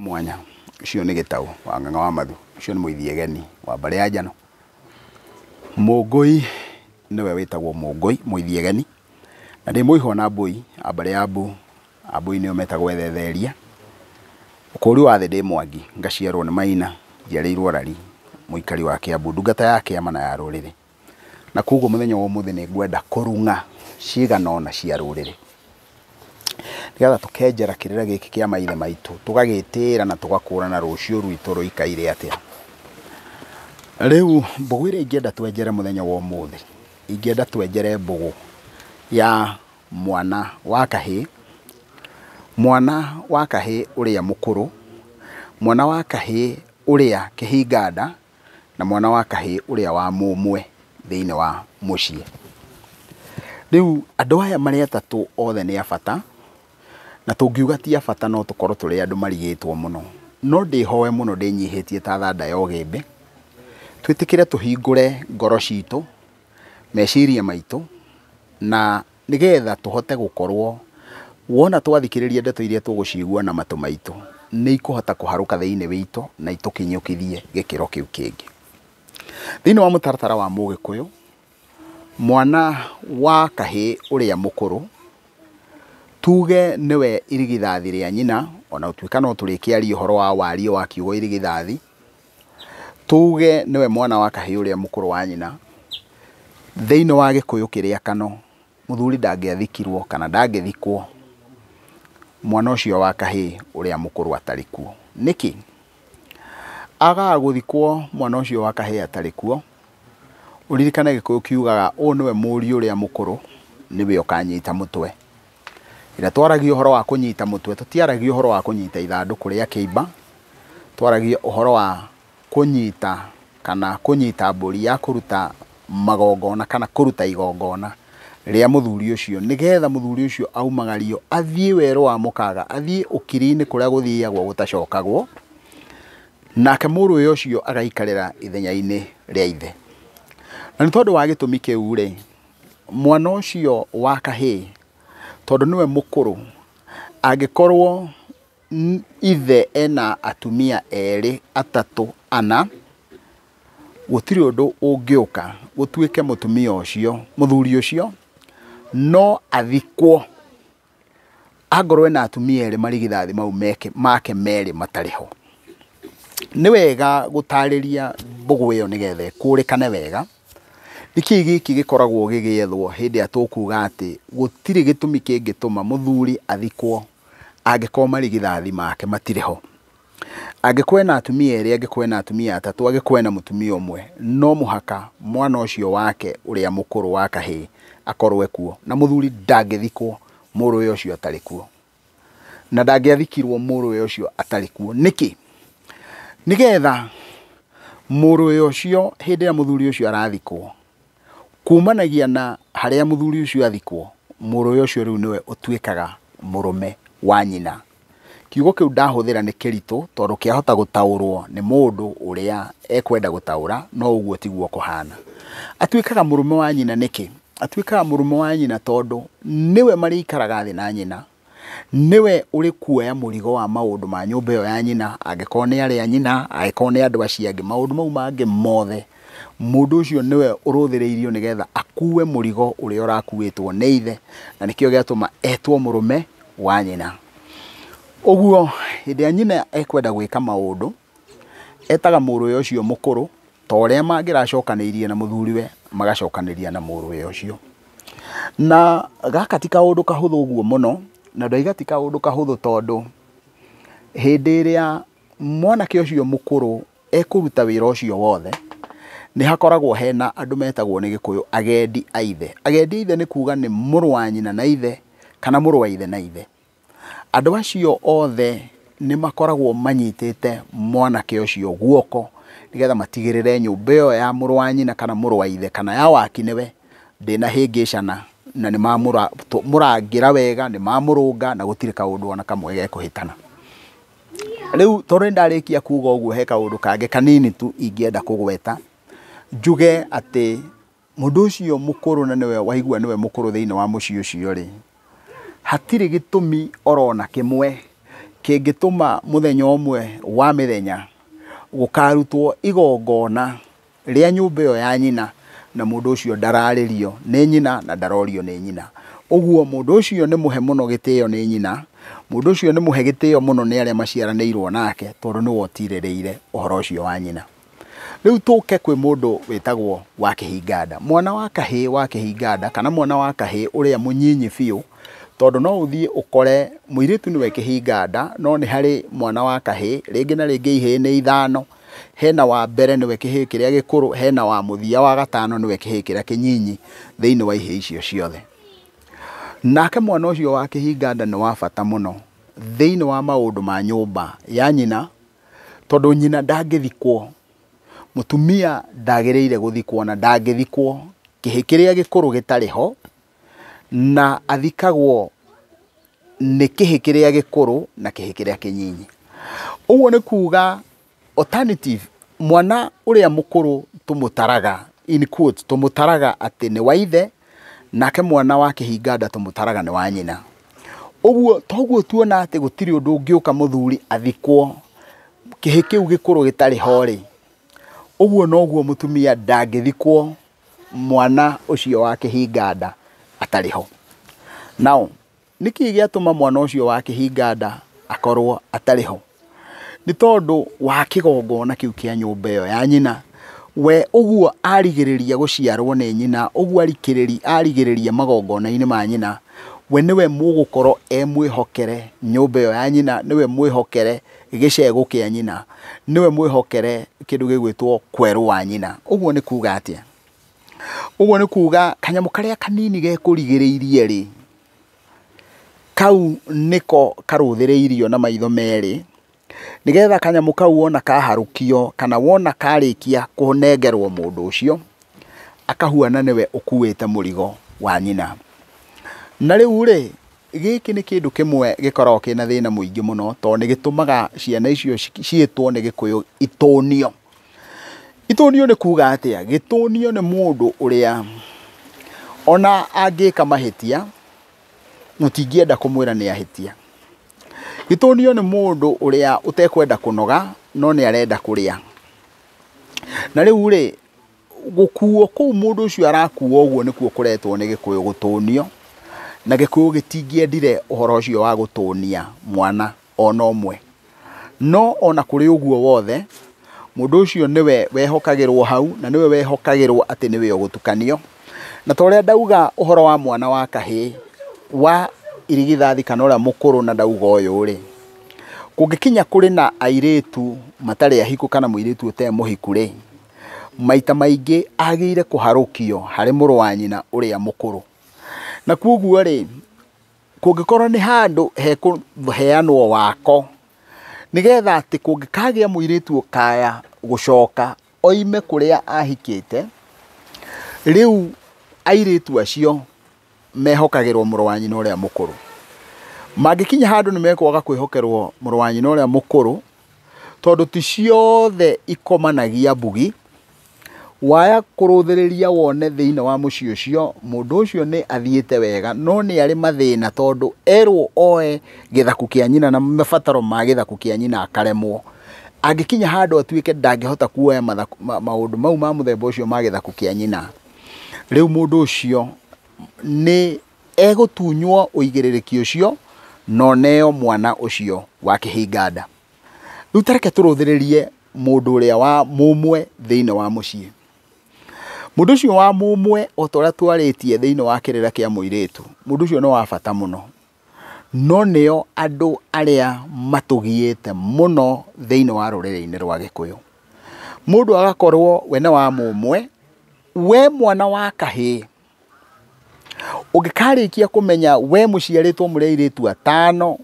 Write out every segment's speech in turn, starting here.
Mwanya ucio nĩ Gĩtaũ wa Ng'ang'a wa Mathu, ucio nĩ Mũithiegeni wa mbarĩ ya Njano. Mũngũi nĩwe wĩtagwo Mũngũi Mũithiegeni, na ndĩ mũihwo na Mbũi a mbarĩ ya Mbũ. Mbũi nĩo metagwo Ethetheria. Ũkũri wa thĩ ndĩ Mwangi, ngaciarwo nĩ Maina, njiarĩirwo Rari, mũikari wa Kĩambu, ndungata ya kĩama na ya rũrĩrĩ. Na koguo mũthenya wa ũmũthĩ nĩ ngwenda kũrung'a cigana ũna cia rũrĩrĩ, nĩgetha tũkenjera kĩrĩra gĩkĩ kĩa maithe maitũ, tũgagĩtĩĩra na tũgakũrana rũciũ rwitũ rũikaire atĩa. Rĩu mbũgũ ĩrĩa ingĩenda twenjere mũthenya wa ũmũthĩ, ingĩenda twenjere mbũgũ ya mwana wa kahĩĩ, mwana wa kahĩĩ ũrĩa mũkũrũ, mwana wa kahĩĩ ũrĩa kĩhinganda, na mwana wa kahĩĩ ũrĩa wa mũmwe thĩinĩ wa mũciĩ. Rĩu andũ aya marĩ atatũ othe nĩ a bata, na tũngiuga ti a bata no tũkorwo tũrĩ andũ marigĩtwo mũno. No ndĩhoe mũno ndĩnyihĩtie ta thanda ya ũgĩmbĩ, twĩtĩkĩre tũhingũre ngoro citũ, meciria maitũ, na nĩgetha tũhote gũkorwo wona twathikĩrĩria ndeto iria tũgũcigua na matũ maitũ, nĩ ikũhota kũharũka thĩinĩ witũ na itũkinyũkithie gĩkĩro kĩu kĩngĩ. Thĩinĩ wa mũtaratara wa Mũgĩkũyũ, mwana wa kahĩĩ ũrĩa mũkũrũ tuge nĩwe irigithathi rĩa nyina, ona gũtuĩka no tũrĩkĩaria ũhoro wa warie wa kiugo irigithathi. Tuge nĩwe mwana wa kahĩĩ ũrĩa mũkũrũ wa nyina. Thĩinĩ wa Gĩkũyũ kĩrĩa kano, mũthuri ndangĩathikirwo kana ndangĩthikwo mwana ũcio wa kahĩĩ ũrĩa mũkũrũ atarĩ kuo. Nĩkĩ agaga gũthikwo mwana ũcio wa kahĩĩ atarĩ kuo? Ũririkane Gĩkũyũ kiugaga ũũ nĩwe mũriũ ũrĩa mũkũrũ, nĩwe ũkanyita mũtwe. Ĩrĩa twaragia ũhoro wa kũnyita mũtwe, tũtiaragia ũhoro wa kũnyita ithandũkũ rĩa kĩimba, twaragia ũhoro wa kũnyita kana kũnyita mbũri ya kũruta magongona kana kũruta igongona rĩa mũthuri ũcio, nĩgetha mũthuri ũcio aumagario athiĩ werũ wa mũkaga, athiĩ ũkiri-inĩ kũrĩa gũthiagwo gũtacokagwo, nake mũrũwe ũcio agaikarĩra ithenya-inĩ rĩa ithe. Na nĩ tondũ wa gĩtũmi kĩu rĩ, mwana ũcio wa kahĩĩ tondũ nĩwe mũkũrũ, angĩkorwo ithe ena atumia erĩ, atatũ, ana, gũtirĩ ũndũ ũngĩũka gũtuĩke mũtumia ũcio, mũthuri ũcio no athikwo angorwo ena atumia erĩ marigithathi mau make merĩ matarĩ ho. Nĩ wega gũtarĩria mbũgũ ĩyo nĩgetha ĩkũrĩkane wega. Nĩkĩ gĩkĩ gĩkoragwo gĩgĩethwo hĩndĩ ĩrĩa tũkuga atĩ gũtirĩ gĩtũmi kĩngĩtũma mũthuri athikwo angĩkorwo marigithathi make matirĩ ho. Angĩkorwo ena atumia erĩ, angĩkorwo ena atumia atatũ, angĩkorwo ena mũtumia ũmwe, no mũhaka mwana ũcio wake ũrĩa mũkũrũ wa kahĩĩ akorwo kuo, na mũthuri ndangĩthikwo mũrũwe ũcio atarĩ kuo, na ndangĩathikirwo mũrũwe ũcio atarĩ kuo. Nĩkĩ? Nĩgetha mũrũwe ũcio hĩndĩ ĩrĩa mũthuri ũcio arathikwo, kumanagia na harĩa mũthuri ũcio athikwo, mũrũwe ũcio rĩu nĩwe ũtuĩkaga mũrũme wa nyina. Kiugo kĩu ndahũthĩra nĩ kĩritũ tondũ kĩahota gũtaũrwo nĩ mũndũ ũrĩa ekwenda gũtaũra, no ũguo tiguo kũhana. Atuĩkaga mũrũme wa nyina nĩkĩ? Atuĩkaga mũrũme wa nyina tondũ nĩwe marĩikaraga thĩ na nyina, nĩwe ũrĩ kuoya mũrigo wa maũndũ ma nyũmba ĩyo ya nyina, angĩkorwo nĩ arĩa nyina, angĩkorwo nĩ andũ acio angĩ, maũndũ mau mangĩ mothe, mũndũ ũcio nĩwe ũrũthĩrĩirio nĩgetha akue mũrigo ũrĩa ũrakuĩtwo nĩ ithe, na nĩkĩo gĩatũma etwo mũrũme wa nyina. Ũguo hĩndĩ ĩrĩa nyina ekwenda gwĩka maũndũ, etaga mũrũwe ũcio mũkũrũ, ta ũrĩa mangĩracokanĩirie na mũthuriwe magacokanĩria na mũrũwe ũcio. Na gaka ti kaũndũ kahũthũ ũguo mũno, na ndaiga ti kaũndũ kahũthũ tondũ hĩndĩ ĩrĩa mwanake ũcio mũkũrũ ekũruta wĩra ũcio wothe, nĩ hakoragwo hena andũ metagwo nĩ Gĩkũyũ agendi a ithe. Agendi a ithe nĩ kuga nĩ mũrũ wa nyina na ithe kana mũrũ wa ithe na ithe. Andũ acio othe nĩ makoragwo manyitĩte mwanake ũcio guoko, nĩgetha matigĩrĩre nyũmba ĩyo ya mũrũ wa nyina kana mũrũ wa ithe kana ya wakinĩwe ndĩnahĩngĩcana, na nĩ mamũrangĩra wega, nĩ mamũrũnga, na gũtirĩ kaũndũ ona kamwe gekũhĩtana. Rĩu tondũ nĩ ndarĩkia kuga ũguo, he kaũndũ kangĩ kanini tu ingĩenda kũgweta, njuge atĩ mũndũ ũcio mũkũrũ na nĩwe waigua nĩwe mũkũrũ thĩinĩ wa mũciĩ ũcio rĩ, hatirĩ gĩtũmi orona kĩmwe kĩngĩtũma mũthenya ũmwe wa mĩthenya gũkarutwo igongona rĩa nyũmba ĩyo ya nyina na mũndũ ũcio ndararĩrio nĩ nyina na ndarorio nĩ nyina. Ũguo mũndũ ũcio nĩ mũhe mũno gĩtĩo nĩ nyina, mũndũ ũcio nĩ mũhe gĩtĩo mũno nĩ arĩa maciaranĩirwo nake tondũ nĩwe ũtirĩrĩire ũhoro ũcio wa nyina. Rĩu tũke kwĩ mũndũ wĩtagwo wa kĩhinganda. Mwana wa kahĩĩ wa kĩhinganda kana mwana wa kahĩĩ ũrĩa mũnyinyi biũ, tondũ no ũthiĩ ũkore mũirĩtu nĩwe kĩhinganda no nĩ harĩ mwana wa kahĩĩ, rĩngĩ na rĩngĩ ihĩĩ nĩ 5, hena wa mbere nĩwe kĩhĩĩ kĩrĩa gĩkũrũ, hena wa mũthia wa gatano nĩwe kĩhĩĩ kĩrĩa kĩnyinyi thĩinĩ wa ihĩĩ icio ciothe. Nake mwana ũcio wa kĩhinganda nĩ wa bata mũno thĩinĩ wa maũndũ ma nyũmba ya nyina, tondũ nyina ndangĩthikwo, mũtumia ndagĩrĩire gũthikwo na ndangĩthikwo kĩhĩĩ kĩrĩa gĩkũrũ gĩtarĩ ho, na athikagwo nĩ kĩhĩĩ kĩrĩa gĩkũrũ na kĩhĩĩ kĩrĩa kĩnyinyi. Ũguo nĩ kuga alternative, mwana ũrĩa mũkũrũ tũmũtaraga in quotes, tũmũtaraga atĩ nĩ wa ithe, nake mwana wa kĩhinganda tũmũtaraga nĩ wa nyina. Ũguo toguo tuona atĩ gũtirĩ ũndũ ũngĩũka mũthuri athikwo kĩhĩĩ kĩu gĩkũrũ gĩtarĩ ho rĩ, ũguo noguo mũtumia ndangĩthikwo mwana ũcio wa kĩhinganda atarĩ ho. Nao nĩkĩ gĩatũma mwana ũcio wa kĩhinganda akorwo atarĩ ho? Nĩ tondũ wa kĩgongona kĩu kĩa nyũmba ĩyo ya nyina. We ũguo arigĩrĩria gũciarwo nĩ nyina, ũguo arigĩrĩria magongona-inĩ ma nyina, we nĩwe mũgũkorwo mwĩhokere nyũmba ĩyo ya nyina, nĩwe mwĩhokere gĩcegũ kĩa nyina, nĩwe mwĩhokere kĩndũ gĩgwĩtwo kwerũ wa nyina. Ũguo nĩ kuga atĩa? Ũguo nĩ kuga kanyamũ karĩa kanini gekũrigĩrĩirie rĩ, kau nĩko karũthĩrĩirio na maitho merĩ, nĩgetha kanyamũ kau wona kaharũkio kana wona karĩkia kũnengerwo mũndũ ũcio, akahuana nĩwe ũkuĩte mũrigo wa nyina. Na rĩu rĩ, gĩkĩ nĩ kĩndũ kĩmwe gĩkoragwo kĩna thĩna mũingĩ mũno, tondũ nĩ gĩtũmaga ciana icio ciĩtwo nĩ Gĩkũyũ itonio. Itonio nĩ kuga atĩa? Gĩtonio nĩ mũndũ ũrĩa ona angĩka mahĩtia mũtingĩenda kũmwĩra nĩ ahĩtia. Gĩtonio nĩ mũndũ ũrĩa ũtekwenda kũnoga no nĩ arenda kũrĩa. Na rĩu rĩ, gũkuo kũu mũndũ ũcio arakuo ũguo nĩkuo kũretwo nĩ Gĩkũyũ gũtonio, na Gĩkũyũ gĩtingĩendire ũhoro ũcio wa gũtonia mwana ona ũmwe. No ona kũrĩ ũguo wothe, mũndũ ũcio nĩwe wehokagĩrwo hau na nĩwe wehokagĩrwo atĩ nĩwe ũgũtukanio. Na ta ũrĩa ndauga ũhoro wa mwana wa kahĩĩ wa irigithathi kana ũrĩa mũkũrũ na ndauga ũyũ rĩ, kũngĩkinya kũrĩ na airĩtu matarĩ ahiku kana mũirĩtu ũtarĩ mũhiku rĩ, maita maingĩ agĩrĩire kũharũkio harĩ mũrũ wa nyina ũrĩa mũkũrũ. Na kuoguo rĩ, kũngĩkorwo nĩ handũ hekũheanwo wako, nĩgetha atĩ kũngĩkagĩa mũirĩtu ũkaya gũcoka oime kũrĩa ahikĩte, rĩu airĩtu acio mehokagĩrwo mũrũ wa nyina ũrĩa mũkũrũ. Mangĩkinya handũ nĩ mekwaga kwĩhokerwo mũrũ wa nyina ũrĩa mũkũrũ, tondũ ti ciothe ikomanagia mbugi, waya kũrũthĩrĩria wone thĩinĩ wa mũciĩ ũcio mũndũ ũcio nĩ athiĩte wega, no nĩ arĩ mathĩna tondũ erwo oe gĩthaku kĩa nyina na mabataro ma gĩthaku kĩa nyina akaremwo. Angĩkinya handũ atuĩke ndangĩhota kuoya maũndũ mau ma mũthemba ũcio ma gĩthaku kĩa nyina, rĩu mũndũ ũcio nĩ egũtunywo ũigĩrĩrĩki ũcio no neo mwana ũcio wa kĩhinganda. Rĩu tareke tũrũthĩrĩrie mũndũ ũrĩa wa mũmwe thĩinĩ wa mũciĩ. Mũndũ ũcio wa mũmwe o ta ũrĩa twarĩtie thĩinĩ wa kĩrĩra kĩa mũirĩtu, mũndũ ũcio nĩ wa bata mũno, no nĩo andũ arĩa matũgiĩte mũno thĩinĩ wa rũrĩrĩ-inĩ rwa Gĩkũyũ. Mũndũ agakorwo we nĩ wa mũmwe, we mwana wa kahĩĩ, ũngĩkarĩkia kũmenya we mũciarĩtwo mũrĩ airĩtu 5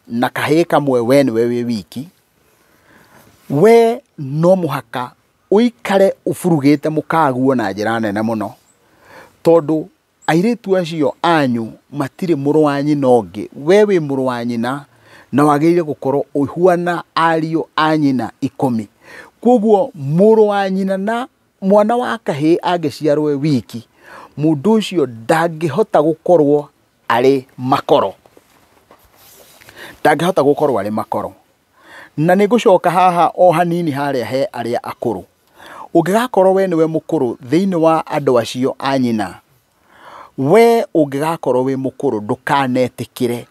na kahĩĩ kamwe we nĩwe wĩ wiki, we no mũhaka ũikare ũburugĩte mũkaguo na njĩra nene mũno, tondũ airĩtu acio anyu matirĩ mũrũ wa nyina ũngĩ, we wĩ mũrũ wa nyina na wagĩrĩire gũkorwo ũhuana ariũ a nyina 10. Koguo mũrũ wa nyina na mwana wa kahĩĩ angĩciarwo wiki, mũndũ ũcio ndangĩhota gũkorwo arĩ makoro, ndangĩhota gũkorwo arĩ makoro. Na nĩngũcoka haha o hanini harĩa he arĩa akũrũ. Ũngĩgakorwo we nĩwe mũkũrũ thĩinĩ wa andũ acio a nyina, we ũngĩgakorwo wĩ mũkũrũ ndũkanetĩkĩre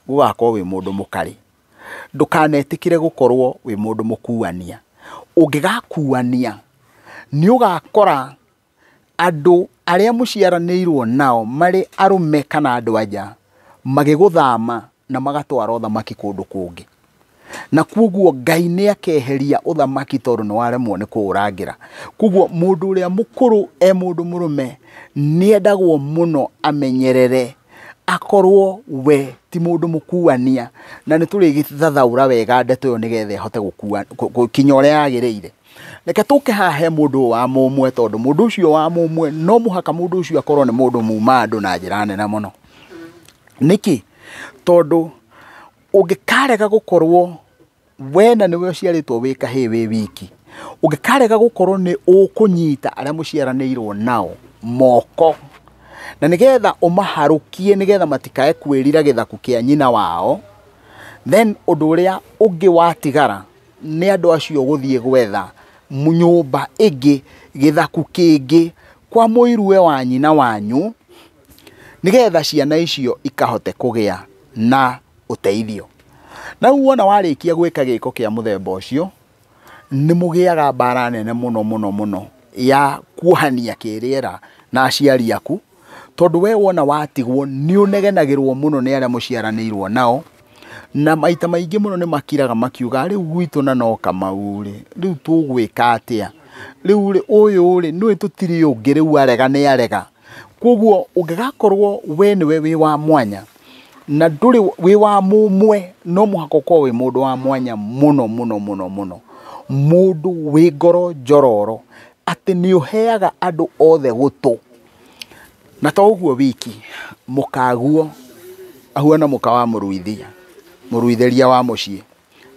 gũgakorwo wĩ mũndũ mũkarĩ. Ndũkanetĩkĩre gũkorwo wĩ mũndũ mũkuania. Ũngĩgakuania nĩ ũgakora andũ arĩa mũciaranĩirwo nao marĩ arũme kana andũ anja magĩgũthama na magatwara ũthamaki kũndũ kũngĩ. Na kwoguo Ngai nĩ akeheria ũthamaki tondũ nĩ waremwo nĩ kũũrangĩra. Kwoguo mũndũ ũrĩa mũkũrũ mũndũ mũrũme nĩendagwo mũno amenyerere akorwo we ti mũndũ mũkuania, na nĩ tũrĩgĩthathaũra wega ndeto ĩyo nĩgetha ĩhote gũkinya ũrĩa yagĩrĩire. Reke tũke haha he mũndũ wa mũmwe, tondũ mũndũ ũcio wa mũmwe no mũhaka mũndũ ũcio akorwo nĩ mũndũ muma andũ na njĩra nene mũno. Nĩkĩ? Tondũ ũngĩkarega gũkorwo we na nĩwe ũciarĩtwo wĩ kahĩĩ wĩ wiki, ũngĩkarega gũkorwo nĩ ũkũnyita arĩa mũciaranĩirwo nao moko na nĩgetha ũmaharũkie nĩgetha matikae kwĩrira gĩthaku kĩa nyina wao, then ũndũ ũrĩa ũngĩ watigara nĩ andũ acio gũthiĩ gwetha nyũmba ĩngĩ, gĩthaku kĩngĩ kwa mũirũwe wa nyina wanyu, nĩgetha ciana icio ikahote kũgĩa na ũteithio. Na wona warĩkia gwĩka gĩko kĩa mũthemba ũcio, nĩ mũgĩaga mbara nene mũno mũno mũno ya kuohania kĩrĩera na aciari aku, tondũ we wona watigwo nĩ ũnegenagĩrwo mũno nĩ arĩa mũciaranĩirwo nao, na maita maingĩ mũno nĩ makiraga makiuga rĩu gwitũ na no Kamau rĩ, rĩu tũgwĩka atĩa, rĩu rĩ ũyũ rĩ nĩwe tũtirĩ ũngĩ, rĩu arega nĩ arega. Kwoguo ũngĩgakorwo we nĩwe wĩ wa mwanya na ndũrĩ wĩ wa mũmwe, no mũhaka ũkorwo wĩ mũndũ wa mwanya mũno mũno mũno mũno, mũndũ wĩ ngoro njororo, atĩ nĩ ũheaga andũ othe gũtũ. Na to ũguo wiki, mũkaguo ahuana mũka wa mũruithia, mũruithĩria wa mũciĩ,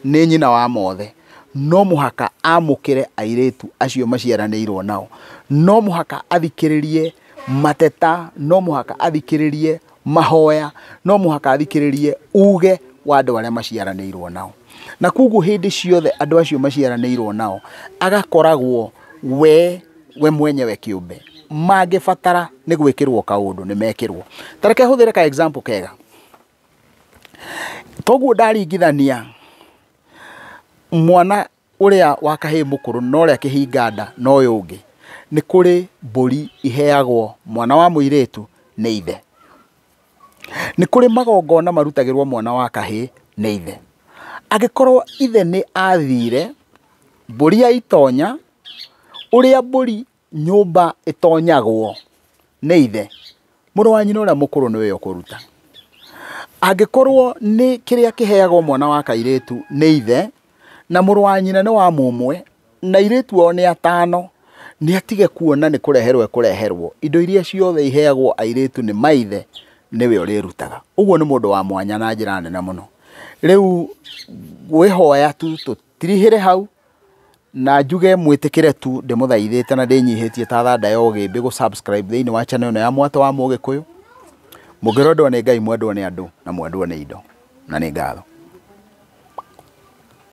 nĩ nyina wa mothe, no mũhaka amũkĩre airĩtu acio maciaranĩirwo nao, no mũhaka athikĩrĩrie mateta, no mũhaka athikĩrĩrie mahoya, no mũhaka athikĩrĩrie uge wa andũ arĩa maciaranĩirwo nao. Na kwoguo hĩndĩ ciothe andũ acio maciaranĩirwo nao agakoragwo we mwenyewe kĩũmbe, mangĩbatara nĩ gwĩkĩrwo kaũndũ nĩ mekĩrwo. Ta reke hũthĩre ka example kega. Toguo ndaringithania mwana ũrĩa wa kahĩĩ mũkũrũ na ũrĩa kĩhinga nda na ũyũ ũngĩ, nĩ kũrĩ mbũri iheagwo mwana wa mũirĩtu nĩ ithe. Nĩ kũrĩ magongona marutagĩrwo mwana wa kahĩĩ nĩ ithe. Angĩkorwo ithe nĩ athire, mbũri ya itonya, ũrĩa mbũri nyũmba ĩtonyagwo nĩ ithe, mũrũ wa nyina ũrĩa mũkũrũ nĩwe ũkũruta. Angĩkorwo nĩ kĩrĩa kĩheagwo mwana wa kairĩtu nĩ ithe, na mũrũ wa nyina nĩ wa mũmwe, na airĩtu ao nĩ atano, nĩ atige kuona nĩ kũreherwo ekũreherwo, indo iria ciothe iheagwo airĩtu nĩ maithe, nĩwe ũrĩrutaga. Ũguo nĩ mũndũ wa mwanya na njĩra nene mũno. Rĩu gwĩhoya tu tũtirihĩre hau, na njuge mwĩtĩkĩre tu ndĩmũthaithĩte na ndĩnyihĩtie ta thanda ya ũgĩmbĩ gũ-subscribe thĩinĩ wa channel ĩno ya Mwatũ wa Mũgĩkũyũ. Mũngĩrendwo nĩ Ngai, mwendwo nĩ andũ na mwendwo nĩ indo, na nĩ ngatho.